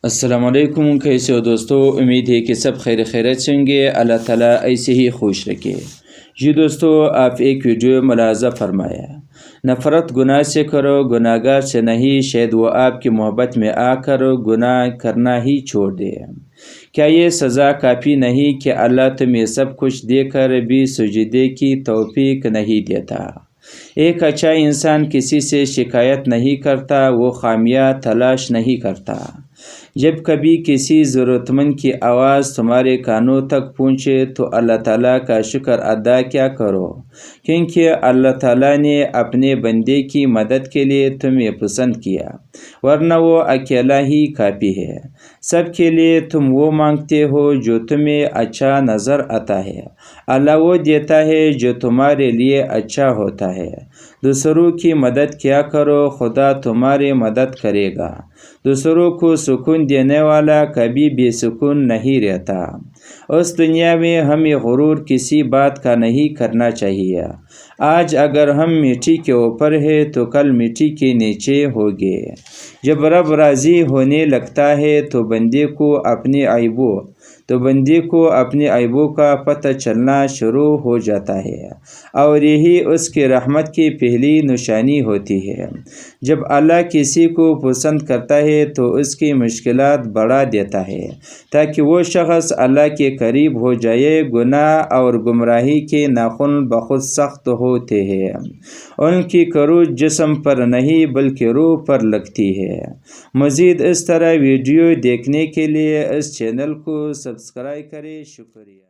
السلام علیکم، کیسے ہو دوستو؟ امید ہے کہ سب خیریت سے ہوں گے۔ اللہ تعالیٰ ایسے ہی خوش رکھے۔ جی دوستو، آپ ایک ویڈیو ملاحظہ فرمایا، نفرت گناہ سے کرو، گناہ گار سے نہیں، شاید وہ آپ کی محبت میں آ کر گناہ کرنا ہی چھوڑ دے۔ کیا یہ سزا کافی نہیں کہ اللہ تمہیں سب کچھ دے کر بھی سجدے کی توفیق نہیں دیتا؟ ایک اچھا انسان کسی سے شکایت نہیں کرتا، وہ خامیاں تلاش نہیں کرتا۔ جب کبھی کسی ضرورت مند کی آواز تمہارے کانوں تک پہنچے تو اللہ تعالیٰ کا شکر ادا کیا کرو، کیونکہ اللہ تعالیٰ نے اپنے بندے کی مدد کے لیے تمہیں پسند کیا، ورنہ وہ اکیلا ہی کافی ہے۔ سب کے لیے تم وہ مانگتے ہو جو تمہیں اچھا نظر آتا ہے، اللہ وہ دیتا ہے جو تمہارے لیے اچھا ہوتا ہے۔ دوسروں کی مدد کیا کرو، خدا تمہاری مدد کرے گا۔ دوسروں کو سکون دینے والا کبھی بے سکون نہیں رہتا۔ اس دنیا میں ہمیں غرور کسی بات کا نہیں کرنا چاہیے۔ آج اگر ہم مٹی کے اوپر ہیں تو کل مٹی کے نیچے ہوگے۔ جب رب راضی ہونے لگتا ہے تو بندے کو اپنے عیبوں کا پتہ چلنا شروع ہو جاتا ہے، اور یہی اس کی رحمت کی پہلی نشانی ہوتی ہے۔ جب اللہ کسی کو پسند کرتا ہے تو اس کی مشکلات بڑھا دیتا ہے تاکہ وہ شخص اللہ کے قریب ہو جائے۔ گناہ اور گمراہی کے ناخن بہت سخت ہوتے ہیں، ان کی کرو جسم پر نہیں بلکہ روح پر لگتی ہے۔ مزید اس طرح ویڈیو دیکھنے کے لیے اس چینل کو سبسکرائب کریں۔ شکریہ۔